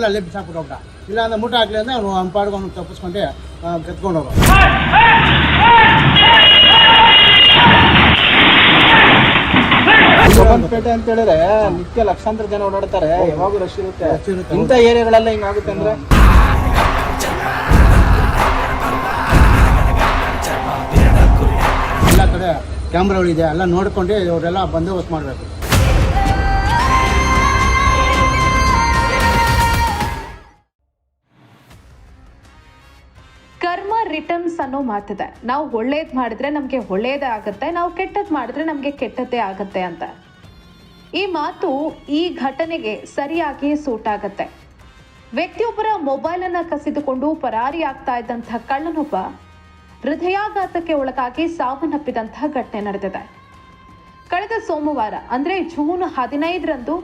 Mobile ಅಲ್ಲೇ ಬಿಸಾಕ್ಬಿಟ್ಟು ಹೋಗ್ದ. ಇಲ್ಲ ಅಂದ್ರೆ ಮೂಟ ಹಾಕ್ಲಿ ಅಂದ್ರೆ ಅವನು ಅಂಪಾಡ್ಗೆ ಅವ್ನು ತಪ್ಪಿಸ್ಕೊಂಡೆ ಕೆತ್ಕೊಂಡು ಹೋಗೋ. ಪೇಟೆ ಅಂತ ಹೇಳಿದ್ರೆ ನಿತ್ಯ ಲಕ್ಷಾಂತರ ಜನ ಓಡಾಡ್ತಾರೆ, ಯಾವಾಗೂ ರಶ್ ಇರುತ್ತೆ. ಇಂಥ ಏರಿಯಾಗಳೆಲ್ಲ ಹಿಂಗಾಗುತ್ತೆ ಅಂದ್ರೆ ಎಲ್ಲ ಕಡೆ ಕ್ಯಾಮ್ರಾಗಳಿದೆ, ಎಲ್ಲ ನೋಡ್ಕೊಂಡು ಅವರೆಲ್ಲ ಬಂದೋಬಸ್ತ್ ಮಾಡಬೇಕು. ಕರ್ಮ ರಿಟರ್ನ್ಸ್ ಅನ್ನೋ ಮಾತಿದೆ. ನಾವು ಒಳ್ಳೇದು ಮಾಡಿದ್ರೆ ನಮಗೆ ಒಳ್ಳೇದೇ ಆಗುತ್ತೆ, ನಾವು ಕೆಟ್ಟದ್ದು ಮಾಡಿದ್ರೆ ನಮಗೆ ಕೆಟ್ಟದ್ದೇ ಆಗುತ್ತೆ ಅಂತ. ಈ ಮಾತು ಈ ಘಟನೆಗೆ ಸರಿಯಾಗಿ ಸೂಟ್ ಆಗುತ್ತೆ. ವ್ಯಕ್ತಿಯೊಬ್ಬರ ಮೊಬೈಲನ್ನು ಕಸಿದುಕೊಂಡು ಪರಾರಿ ಆಗ್ತಾ ಇದ್ದಂಥ ಕಳ್ಳನೊಬ್ಬ ಹೃದಯಾಘಾತಕ್ಕೆ ಒಳಗಾಗಿ ಸಾವನ್ನಪ್ಪಿದಂತಹ ಘಟನೆ ನಡೆದಿದೆ. ಕಳೆದ ಸೋಮವಾರ ಅಂದರೆ ಜೂನ್ 15ರಂದು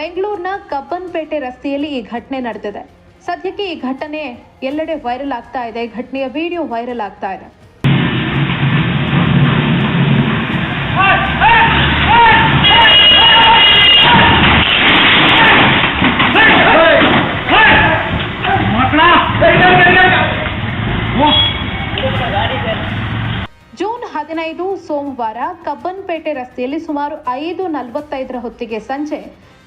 ಬೆಂಗಳೂರಿನ ಕಬ್ಬನ್ಪೇಟೆ ರಸ್ತೆಯಲ್ಲಿ ಈ ಘಟನೆ ನಡೆದಿದೆ. ಸದ್ಯಕ್ಕೆ ಈ ಘಟನೆ ಎಲ್ಲೆಡೆ ವೈರಲ್ ಆಗ್ತಾ ಇದೆ. ಘಟನೆಯ ವಿಡಿಯೋ ವೈರಲ್ ಆಗ್ತಾ ಇದೆ. ಜೂನ್ 15 ಸೋಮವಾರ ಕಬ್ಬನ್ಪೇಟೆ ರಸ್ತೆಯಲ್ಲಿ ಸುಮಾರು 5:45 ಹೊತ್ತಿಗೆ ಸಂಜೆ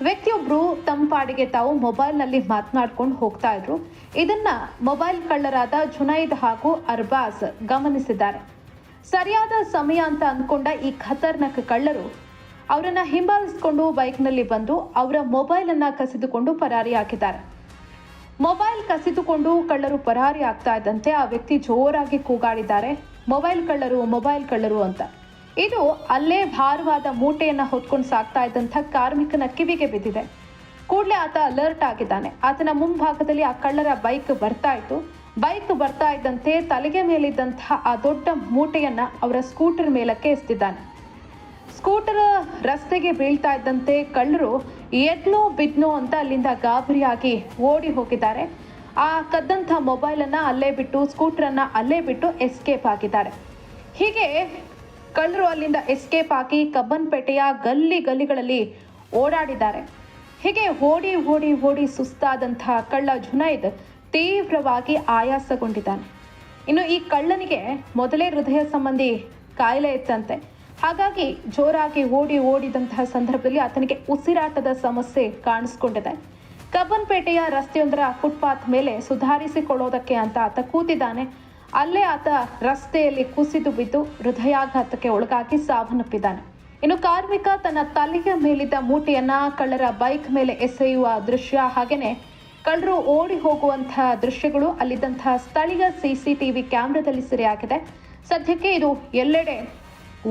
ವ್ಯಕ್ತಿಯೊಬ್ಬರು ತಮ್ಮ ಪಾಡಿಗೆ ತಾವು ಮೊಬೈಲ್ನಲ್ಲಿ ಮಾತನಾಡ್ಕೊಂಡು ಹೋಗ್ತಾ ಇದ್ರು. ಇದನ್ನ ಮೊಬೈಲ್ ಕಳ್ಳರಾದ ಜುನೈದ್ ಹಾಗೂ ಅರ್ಬಾಜ್ ಗಮನಿಸಿದ್ದಾರೆ. ಸರಿಯಾದ ಸಮಯ ಅಂತ ಅಂದ್ಕೊಂಡ ಈ ಖತರ್ನಾಕ್ ಕಳ್ಳರು ಅವರನ್ನ ಹಿಂಬಾಲಿಸಿಕೊಂಡು ಬೈಕ್ನಲ್ಲಿ ಬಂದು ಅವರ ಮೊಬೈಲ್ ಅನ್ನ ಕಸಿದುಕೊಂಡು ಪರಾರಿಯಾಗಿದ್ದಾರೆ. ಮೊಬೈಲ್ ಕಸಿದುಕೊಂಡು ಕಳ್ಳರು ಪರಾರಿ ಆಗ್ತಾ ಇದ್ದಂತೆ ಆ ವ್ಯಕ್ತಿ ಜೋರಾಗಿ ಕೂಗಾಡಿದ್ದಾರೆ, ಮೊಬೈಲ್ ಕಳ್ಳರು ಅಂತ. ಇದು ಅಲ್ಲೇ ಭಾರವಾದ ಮೂಟೆಯನ್ನ ಹೊತ್ಕೊಂಡು ಸಾಗ್ತಾ ಇದ್ದಂಥ ಕಾರ್ಮಿಕನ ಕಿವಿಗೆ ಬಿದ್ದಿದೆ. ಕೂಡಲೇ ಆತ ಅಲರ್ಟ್ ಆಗಿದ್ದಾನೆ. ಆತನ ಮುಂಭಾಗದಲ್ಲಿ ಆ ಕಳ್ಳರ ಬೈಕ್ ಬರ್ತಾ ಇದ್ದಂತೆ ತಲೆಗೆ ಮೇಲಿದ್ದಂತಹ ಆ ದೊಡ್ಡ ಮೂಟೆಯನ್ನ ಅವರ ಸ್ಕೂಟರ್ ಮೇಲಕ್ಕೆ ಎಸ್ತಿದ್ದಾನೆ. ಸ್ಕೂಟರ್ ರಸ್ತೆಗೆ ಬೀಳ್ತಾ ಇದ್ದಂತೆ ಕಳ್ಳರು ಎದ್ನೋ ಬಿದ್ನೋ ಅಂತ ಅಲ್ಲಿಂದ ಗಾಬರಿಯಾಗಿ ಓಡಿ ಹೋಗಿದ್ದಾರೆ. ಆ ಕದ್ದಂಥ ಮೊಬೈಲನ್ನ ಅಲ್ಲೇ ಬಿಟ್ಟು ಸ್ಕೂಟರನ್ನ ಅಲ್ಲೇ ಬಿಟ್ಟು ಎಸ್ಕೇಪ್ ಆಗಿದ್ದಾರೆ. ಹೀಗೆ ಕಳ್ಳರು ಅಲ್ಲಿಂದ ಎಸ್ಕೇಪ್ ಆಗಿ ಕಬ್ಬನ್ಪೇಟೆಯ ಗಲ್ಲಿಗಳಲ್ಲಿ ಓಡಾಡಿದ್ದಾರೆ. ಹೀಗೆ ಓಡಿ ಸುಸ್ತಾದಂತಹ ಕಳ್ಳ ಜುನೈದ್ ತೀವ್ರವಾಗಿ ಆಯಾಸಗೊಂಡಿದ್ದಾನೆ. ಇನ್ನು ಈ ಕಳ್ಳನಿಗೆ ಮೊದಲೇ ಹೃದಯ ಸಂಬಂಧಿ ಕಾಯಿಲೆ ಇತ್ತಂತೆ. ಹಾಗಾಗಿ ಜೋರಾಗಿ ಓಡಿದಂತಹ ಸಂದರ್ಭದಲ್ಲಿ ಆತನಿಗೆ ಉಸಿರಾಟದ ಸಮಸ್ಯೆ ಕಾಣಿಸ್ಕೊಂಡಿದೆ. ಕಬ್ಬನ್ಪೇಟೆಯ ರಸ್ತೆಯೊಂದರ ಫುಟ್ಪಾತ್ ಮೇಲೆ ಸುಧಾರಿಸಿಕೊಳ್ಳೋದಕ್ಕೆ ಅಂತ ಆತ ಕೂತಿದ್ದಾನೆ. ಅಲ್ಲೇ ಆತ ರಸ್ತೆಯಲ್ಲಿ ಕುಸಿದು ಬಿದ್ದು ಹೃದಯಾಘಾತಕ್ಕೆ ಒಳಗಾಗಿ ಸಾವನ್ನಪ್ಪಿದ್ದಾನೆ. ಇನ್ನು ಕಾರ್ಮಿಕ ತನ್ನ ತಲೆಯ ಮೇಲಿದ್ದ ಮೂಟೆಯನ್ನ ಕಳ್ಳರ ಬೈಕ್ ಮೇಲೆ ಎಸೆಯುವ ದೃಶ್ಯ, ಹಾಗೇನೆ ಕಳ್ಳರು ಓಡಿ ಹೋಗುವಂತಹ ದೃಶ್ಯಗಳು ಅಲ್ಲಿದ್ದಂತಹ ಸ್ಥಳೀಯ CCTV ಕ್ಯಾಮೆರಾದಲ್ಲಿ ಸೆರೆಯಾಗಿದೆ. ಸದ್ಯಕ್ಕೆ ಇದು ಎಲ್ಲೆಡೆ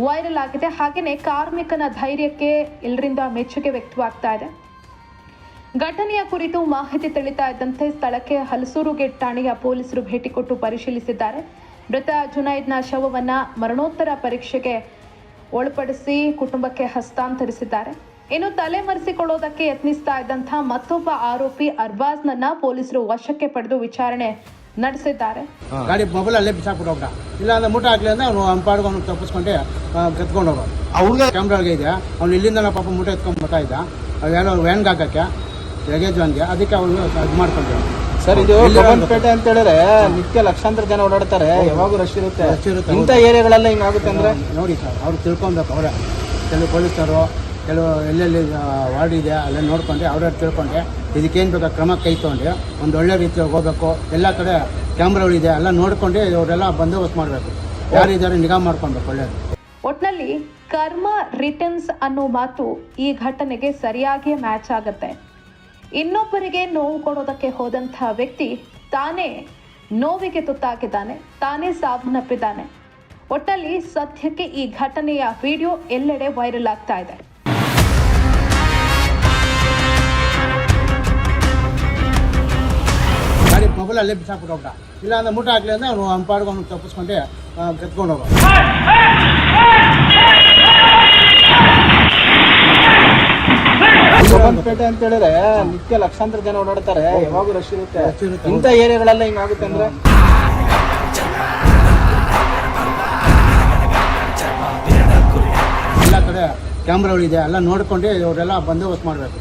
ವೈರಲ್ ಆಗಿದೆ. ಹಾಗೇನೆ ಕಾರ್ಮಿಕನ ಧೈರ್ಯಕ್ಕೆ ಎಲ್ಲರಿಂದ ಮೆಚ್ಚುಗೆ ವ್ಯಕ್ತವಾಗ್ತಾ ಇದೆ. ಘಟನೆಯ ಕುರಿತು ಮಾಹಿತಿ ತಿಳಿತಾ ಇದ್ದಂತೆ ಸ್ಥಳಕ್ಕೆ ಹಲಸೂರು ಗೇಟ್ ಠಾಣೆಯ ಪೊಲೀಸರು ಭೇಟಿ ಕೊಟ್ಟು ಪರಿಶೀಲಿಸಿದ್ದಾರೆ. ಮೃತ ಜುನೈದ್ನ ಶವವನ್ನ ಮರಣೋತ್ತರ ಪರೀಕ್ಷೆಗೆ ಒಳಪಡಿಸಿ ಕುಟುಂಬಕ್ಕೆ ಹಸ್ತಾಂತರಿಸಿದ್ದಾರೆ. ಇನ್ನು ತಲೆಮರೆಸಿಕೊಳ್ಳೋದಕ್ಕೆ ಯತ್ನಿಸ್ತಾ ಇದ್ದಂತಹ ಮತ್ತೊಬ್ಬ ಆರೋಪಿ ಅರ್ಬಾಜ್ನನ್ನ ಪೊಲೀಸರು ವಶಕ್ಕೆ ಪಡೆದು ವಿಚಾರಣೆ ನಡೆಸಿದ್ದಾರೆ. ಗಾಡಿ ಮೊಬೈಲ್ ಅಲ್ಲೇ ಬಿಸಾಕ್ಬಿಟ್ಟು ಹೋಗ್ದ. ಇಲ್ಲ ಅಂದ್ರೆ ಮೂಟ ಹಾಕ್ಲಿ ಅಂದ್ರೆ ಅವನು ಅಂಪಾಡ್ಗೆ ಅವ್ನು ತಪ್ಪಿಸ್ಕೊಂಡೆ ಕೆತ್ಕೊಂಡು ಹೋಗೋ. ಅವ್ರಿಗೆ ಕ್ಯಾಮ್ರಾಗೆ ಇದೆ, ಅವ್ನು ಇಲ್ಲಿಂದ ಪಾಪ ಮೂಟೆ ಎತ್ಕೊಂಡು ಬರ್ತಾ ಇದ್ದ. ಅದೇನೋ ವ್ಯಾನ್ಗೆ ಹಾಕಕ್ಕೆ ಲಗೇಜ್ ವ್ಯಾನ್ಗೆ, ಅದಕ್ಕೆ ಅವನು ಇದು ಮಾಡ್ಕೊಂಡ್ರು. ಸರ್, ಇದು ಕಬ್ಬನ್ಪೇಟೆ ಅಂತ ಹೇಳಿದ್ರೆ ನಿತ್ಯ ಲಕ್ಷಾಂತರ ಜನ ಓಡಾಡ್ತಾರೆ, ಯಾವಾಗೂ ರಶ್ ಇರುತ್ತೆ. ಇಂಥ ಏರಿಯಾಗಳೆಲ್ಲ ಹಿಂಗಾಗುತ್ತೆ ಅಂದ್ರೆ ನೋಡಿ ಸರ್, ಅವ್ರು ತಿಳ್ಕೊಬೇಕು. ಅವರೇ ಕೆಲವು ಪೊಲೀಸರು ಕೆಲವು ಎಲ್ಲೆಲ್ಲಿ ವಾರ್ಡ್ ಇದೆ ಅಲ್ಲೇ ನೋಡ್ಕೊಂಡೆ ಅವರೇ ತಿಳ್ಕೊಂಡೆ ಇದಕ್ಕೇನು ಬೇಕಾ ಕ್ರಮ ಕೈ ತೊಗೊಂಡು ಒಂದು ಒಳ್ಳೆ ರೀತಿಯಾಗಿ ಹೋಗ್ಬೇಕು. ಎಲ್ಲ ಕಡೆ ಕ್ಯಾಮ್ರಾಗಳಿದೆ, ಎಲ್ಲ ನೋಡ್ಕೊಂಡು ಅವರೆಲ್ಲ ಬಂದೋಬಸ್ತ್ ಮಾಡಬೇಕು. ಯಾರಿದ್ದಾರೆ ನಿಗಾ ಮಾಡ್ಕೊಬೇಕು. ಒಳ್ಳೇದು. ಒಟ್ನಲ್ಲಿ ಕರ್ಮ ರಿಟರ್ನ್ಸ್ ಅನ್ನೋ ಮಾತು ಈ ಘಟನೆಗೆ ಸರಿಯಾಗಿ ಮ್ಯಾಚ್ ಆಗುತ್ತೆ. ಇನ್ನೊಬ್ಬರಿಗೆ ನೋವು ಕೊಡೋದಕ್ಕೆ ಹೋದಂಥ ವ್ಯಕ್ತಿ ತಾನೇ ನೋವಿಗೆ ತುತ್ತಾಗಿದ್ದಾನೆ, ತಾನೇ ಸಾವನ್ನಪ್ಪಿದ್ದಾನೆ. ಒಟ್ಟಲ್ಲಿ ಸದ್ಯಕ್ಕೆ ಈ ಘಟನೆಯ ವಿಡಿಯೋ ಎಲ್ಲೆಡೆ ವೈರಲ್ ಆಗ್ತಾ ಇದೆ. ಗಾಡಿ ಮೊಬೈಲ್ ಅಲ್ಲೇ ಬಿಸಾಕ್ಬಿಟ್ಟು ಹೋಗ್ದ. ಇಲ್ಲ ಅಂದ್ರೆ ಮೂಟ ಹಾಕ್ಲಿ ಅಂದ್ರೆ ಅವನು ಅಂಪಾಡ್ಗೆ ಅವ್ನು ತಪ್ಪಿಸ್ಕೊಂಡೆ ಕೆತ್ಕೊಂಡು ಹೋಗೋ. ಕಬ್ಬನ್ಪೇಟೆ ಅಂತ ಹೇಳಿದ್ರೆ ನಿತ್ಯ ಲಕ್ಷಾಂತರ ಜನ ಓಡಾಡ್ತಾರೆ, ಯಾವಾಗೂ ರಶ್ ಇರುತ್ತೆ. ಇಂಥ ಏರಿಯಾಗಳೆಲ್ಲ ಹಿಂಗಾಗುತ್ತೆ ಅಂದ್ರೆ ಎಲ್ಲ ಕಡೆ ಕ್ಯಾಮ್ರಾಗಳಿದೆ, ಎಲ್ಲ ನೋಡ್ಕೊಂಡು ಅವರೆಲ್ಲ ಬಂದೋಬಸ್ತ್ ಮಾಡಬೇಕು.